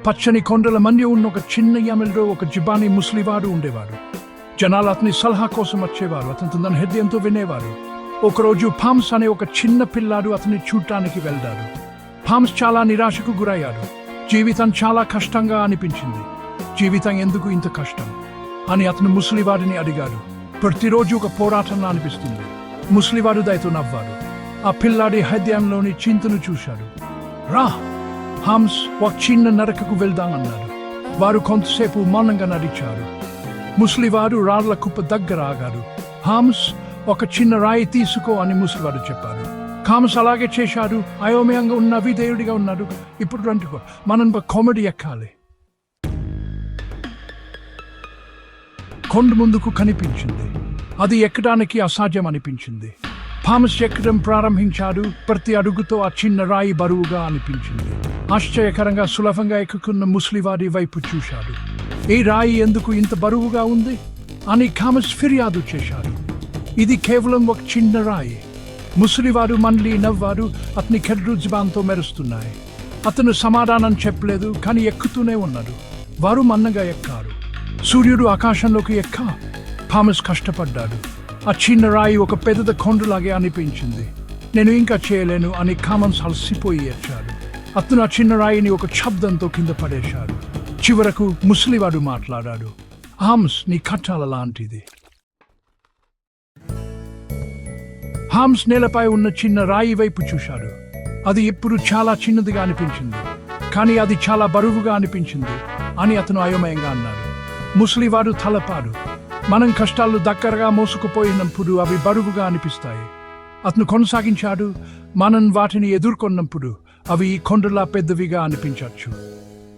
పచ్చని కొండల మధ్య ఉన్న ఒక చిన్న యమల్లో ఒక జిబానీ ముస్లివాడు ఉండేవాడు. జనాలు అతని సలహా కోసం వచ్చేవారు, అతను తన హృదయంతో వినేవారు. ఒకరోజు పామ్స్ అనే ఒక చిన్న పిల్లాడు అతన్ని చూడటానికి వెళ్తాడు. పామ్స్ చాలా నిరాశకు గురయ్యాడు. జీవితం చాలా కష్టంగా అనిపించింది. జీవితం ఎందుకు ఇంత కష్టం అని అతను ముసలివాడిని అడిగాడు. ప్రతిరోజు ఒక పోరాటంలా అనిపిస్తుంది. ముసలివాడు దయతో నవ్వాడు. ఆ పిల్లాడి హృదయంలోని చింతను చూశాడు. రా హామ్స్, ఒక చిన్న నరకకు వెళ్దామన్నాడు. వారు కొంతసేపు మౌనంగా నడిచారు. ముసలివాడు రాళ్ల కుప్ప దగ్గర ఆగాడు. హామ్స్, ఒక చిన్న రాయి తీసుకో అని ముసలివాడు చెప్పాడు. హామ్స్ అలాగే చేశాడు. అయోమయంగా ఉన్న విధేయుడిగా ఉన్నాడు. ఇప్పుడు రంటుకో, మనం కామెడీ ఎక్కాలి. కొండ ముందుకు కనిపించింది. అది ఎక్కడానికి అసాధ్యం అనిపించింది. హామ్స్ ఎక్కడం ప్రారంభించాడు. ప్రతి అడుగుతో ఆ చిన్న రాయి బరువుగా అనిపించింది. ఆశ్చర్యకరంగా సులభంగా ఎక్కుకున్న ముసలివాడి వైపు చూశాడు. ఈ రాయి ఎందుకు ఇంత బరువుగా ఉంది అని హామ్స్ ఫిర్యాదు చేశాడు. ఇది కేవలం ఒక చిన్న రాయి. ముసలివాడు మళ్ళీ నవ్వాడు. అతని కళ్ళు జిబాన్తో మెరుస్తున్నాయి. అతను సమాధానం చెప్పలేదు, కానీ ఎక్కుతూనే ఉన్నాడు. వారు మన్నగా ఎక్కారు. సూర్యుడు ఆకాశంలోకి ఎక్కా. హామ్స్ కష్టపడ్డాడు. ఆ చిన్న రాయి ఒక పెద్ద కొండలాగే అనిపించింది. నేను ఇంకా చేయలేను అని హామ్స్ అలసిపోయి ఎచ్చాడు. అతను ఆ చిన్న రాయిని ఒక శబ్దంతో కింద పడేశాడు. చివరకు ముసలివాడు మాట్లాడాడు. హామ్స్, నీ కట్టాల లాంటిది. హామ్స్ నేలపై ఉన్న చిన్న రాయి వైపు చూశాడు. అది ఇప్పుడు చాలా చిన్నదిగా అనిపించింది, కానీ అది చాలా బరువుగా అనిపించింది అని అతను అయోమయంగా అన్నాడు. ముసలివాడు తలపాడు. మనం కష్టాలు దగ్గరగా మోసుకుపోయినప్పుడు అవి బరువుగా అనిపిస్తాయి. అతను కొనసాగించాడు. మనం వాటిని ఎదుర్కొన్నప్పుడు అవి కొండలా పెద్దవిగా అనిపించవచ్చు.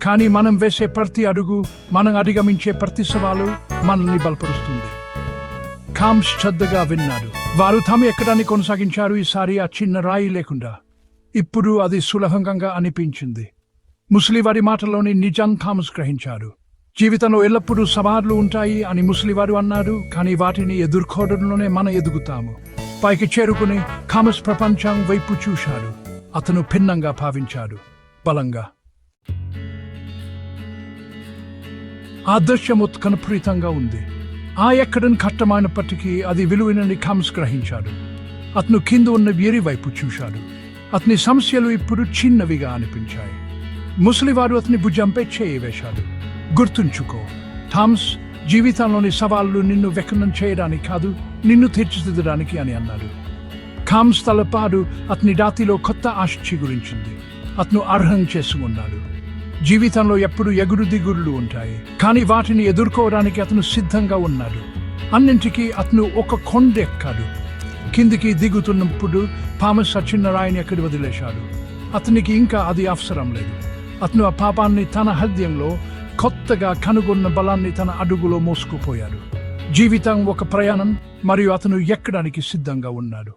కానీ మనం వేసే ప్రతి అడుగు, మనం అధిగమించే ప్రతి సవాలు మనల్ని బలపరుస్తుంది. హామ్స్ శ్రద్ధగా విన్నాడు. వారు తాము ఎక్కడాన్ని కొనసాగించారు, ఈసారి ఆ చిన్న రాయి లేకుండా. ఇప్పుడు అది సులభంగా అనిపించింది. ముసలివారి మాటలోని నిజం హామ్స్ గ్రహించాడు. జీవితంలో ఎల్లప్పుడూ సవాళ్లు ఉంటాయి అని ముసలివారు అన్నారు, కానీ వాటిని ఎదుర్కోవడంలోనే మనం ఎదుగుతాము. పైకి చేరుకుని హామ్స్ ప్రపంచం వైపు చూశాడు. అతను భిన్నంగా భావించాడు, బలంగా. ఆ దృశ్యం ఉత్కంఠభరితంగా ఉంది. ఆ ఎక్కడం కష్టమైనప్పటికీ అది విలువైనని హామ్స్ గ్రహించాడు. అతను కింద ఉన్న వీరి వైపు చూశాడు. అతని సమస్యలు ఇప్పుడు చిన్నవిగా అనిపించాయి. ముసలివాడు అతని భుజంపై చేయి వేశాడు. గుర్తుంచుకో హామ్స్, జీవితంలోని సవాళ్లు నిన్ను వ్యక్తం చేయడానికి కాదు, నిన్ను తీర్చిదిద్దడానికి అని అన్నాడు. హామ్స్ తలపాడు. అతని దాతిలో కొత్త ఆశ చిగురించింది. అతను అర్హం చేసుకున్నాడు. జీవితంలో ఎప్పుడు ఎగురు దిగుళ్ళు ఉంటాయి, కానీ వాటిని ఎదుర్కోవడానికి అతను సిద్ధంగా ఉన్నాడు. అన్నింటికీ అతను ఒక కొండ ఎక్కాడు. కిందికి దిగుతున్నప్పుడు హామ్స్ ఆ చిన్న రాయిని ఎక్కడి వదిలేశాడు. అతనికి ఇంకా అది అవసరం లేదు. అతను ఆ పాపాన్ని తన హృదయంలో, కొత్తగా కనుగొన్న బలాన్ని తన అడుగులో మోసుకుపోయాడు. జీవితం ఒక ప్రయాణం, మరియు అతను ఎక్కడానికి సిద్ధంగా ఉన్నాడు.